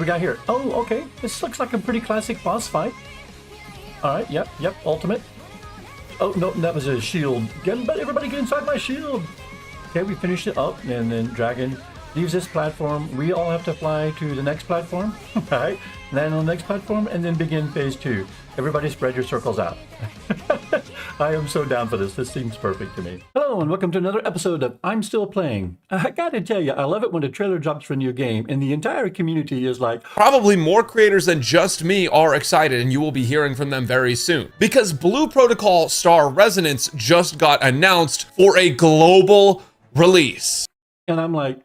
got here? Oh, okay. This looks like a pretty classic boss fight. All right, yep, ultimate. Oh, no, that was a shield. Everybody get inside my shield. Okay, we finished it up, and then Dragon leaves this platform. We all have to fly to the next platform, right? Land on the next platform, and then begin phase 2. Everybody spread your circles out. I am so down for this. This seems perfect to me. Hello, and welcome to another episode of I'm Still Playing. I gotta tell you, I love it when a trailer drops for a new game, and the entire community is like, probably more creators than just me are excited, and you will be hearing from them very soon. Because Blue Protocol Star Resonance just got announced for a global release. And I'm like,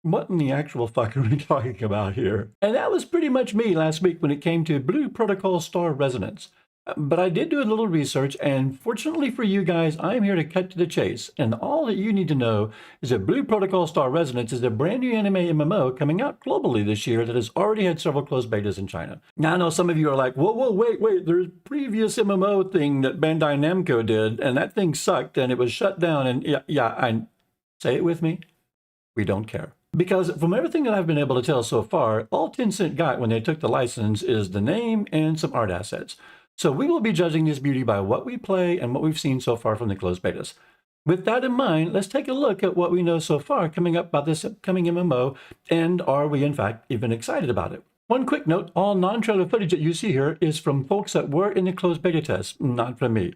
what in the actual fuck are we talking about here? And that was pretty much me last week when it came to Blue Protocol Star Resonance. But I did do a little research, and fortunately for you guys, I'm here to cut to the chase. And all that you need to know is that Blue Protocol Star Resonance is a brand new anime MMO coming out globally this year that has already had several closed betas in China. Now, I know some of you are like, whoa, wait, there's a previous MMO thing that Bandai Namco did, and that thing sucked, and it was shut down, and I say it with me, we don't care. Because from everything that I've been able to tell so far, all Tencent got when they took the license is the name and some art assets. So we will be judging this beauty by what we play and what we've seen so far from the closed betas. With that in mind, let's take a look at what we know so far coming up about this upcoming MMO, and are we in fact even excited about it? One quick note, all non-trailer footage that you see here is from folks that were in the closed beta test, not from me.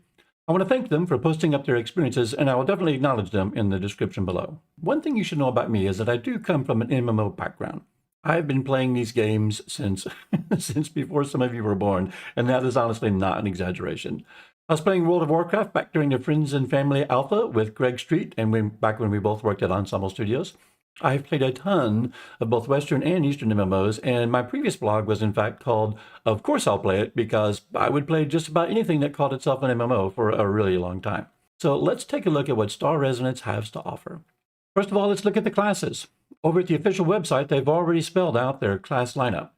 I want to thank them for posting up their experiences, and I will definitely acknowledge them in the description below. One thing you should know about me is that I do come from an MMO background. I've been playing these games since before some of you were born, and that is honestly not an exaggeration. I was playing World of Warcraft back during the Friends and Family Alpha with Greg Street, and back when we both worked at Ensemble Studios. I've played a ton of both Western and Eastern MMOs, and my previous blog was in fact called Of Course I'll Play It, because I would play just about anything that called itself an MMO for a really long time. So let's take a look at what Star Resonance has to offer. First of all, let's look at the classes. Over at the official website, they've already spelled out their class lineup.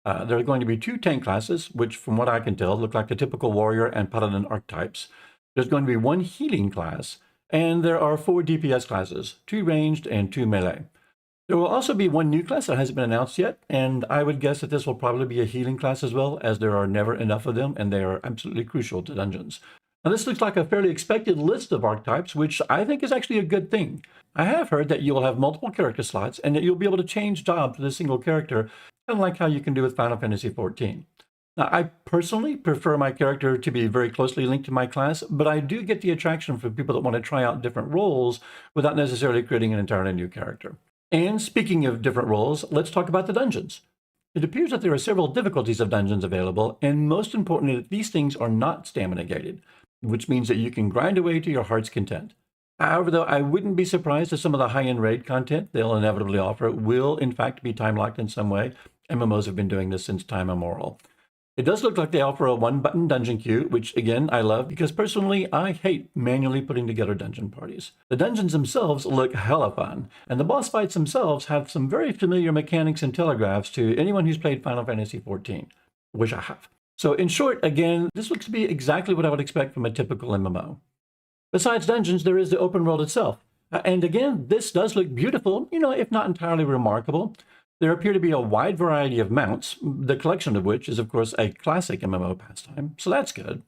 There are going to be 2 tank classes, which from what I can tell look like the typical warrior and paladin archetypes. There's going to be 1 healing class, and there are 4 DPS classes, 2 ranged and 2 melee. There will also be 1 new class that hasn't been announced yet, and I would guess that this will probably be a healing class as well, as there are never enough of them, and they are absolutely crucial to dungeons. Now, this looks like a fairly expected list of archetypes, which I think is actually a good thing. I have heard that you will have multiple character slots, and that you'll be able to change jobs with a single character, kind of like how you can do with Final Fantasy XIV. Now, I personally prefer my character to be very closely linked to my class, but I do get the attraction for people that want to try out different roles without necessarily creating an entirely new character. And speaking of different roles, let's talk about the dungeons. It appears that there are several difficulties of dungeons available, and most importantly, that these things are not stamina gated, which means that you can grind away to your heart's content. However, though, I wouldn't be surprised if some of the high-end raid content they'll inevitably offer will, in fact, be time-locked in some way. MMOs have been doing this since time immemorial. It does look like they offer a 1-button dungeon queue, which, again, I love, because personally, I hate manually putting together dungeon parties. The dungeons themselves look hella fun, and the boss fights themselves have some very familiar mechanics and telegraphs to anyone who's played Final Fantasy XIV, which I have. So in short, again, this looks to be exactly what I would expect from a typical MMO. Besides dungeons, there is the open world itself. And again, this does look beautiful, if not entirely remarkable. There appear to be a wide variety of mounts, the collection of which is, of course, a classic MMO pastime, so that's good.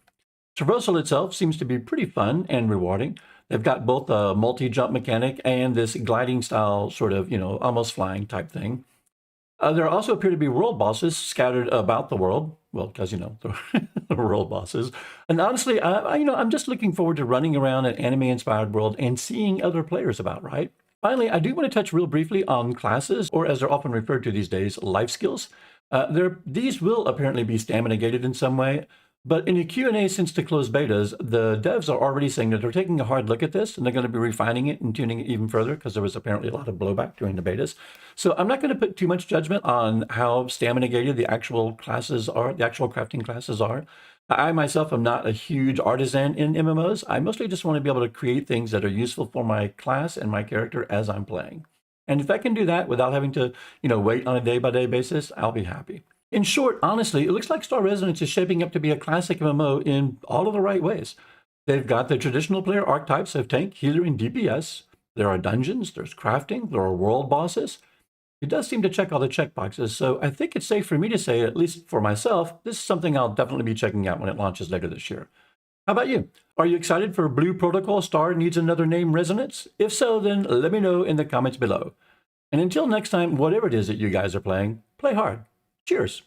Traversal itself seems to be pretty fun and rewarding. They've got both a multi-jump mechanic and this gliding style sort of, almost flying type thing. There also appear to be world bosses scattered about the world. Well, because, the world bosses. And honestly, I'm just looking forward to running around an anime-inspired world and seeing other players about, right? Finally, I do want to touch real briefly on classes, or as they're often referred to these days, life skills. These will apparently be stamina gated in some way, but in a Q&A since the closed betas, the devs are already saying that they're taking a hard look at this, and they're going to be refining it and tuning it even further, because there was apparently a lot of blowback during the betas. So I'm not going to put too much judgment on how stamina gated the actual classes are, the actual crafting classes are. I myself am not a huge artisan in MMOs. I mostly just want to be able to create things that are useful for my class and my character as I'm playing. And if I can do that without having to, wait on a day-by-day basis, I'll be happy. In short, honestly, it looks like Star Resonance is shaping up to be a classic MMO in all of the right ways. They've got the traditional player archetypes of tank, healer, and DPS. There are dungeons, there's crafting, there are world bosses. It does seem to check all the checkboxes, so I think it's safe for me to say, at least for myself, this is something I'll definitely be checking out when it launches later this year. How about you? Are you excited for Blue Protocol Star Needs Another Name Resonance? If so, then let me know in the comments below. And until next time, whatever it is that you guys are playing, play hard. Cheers.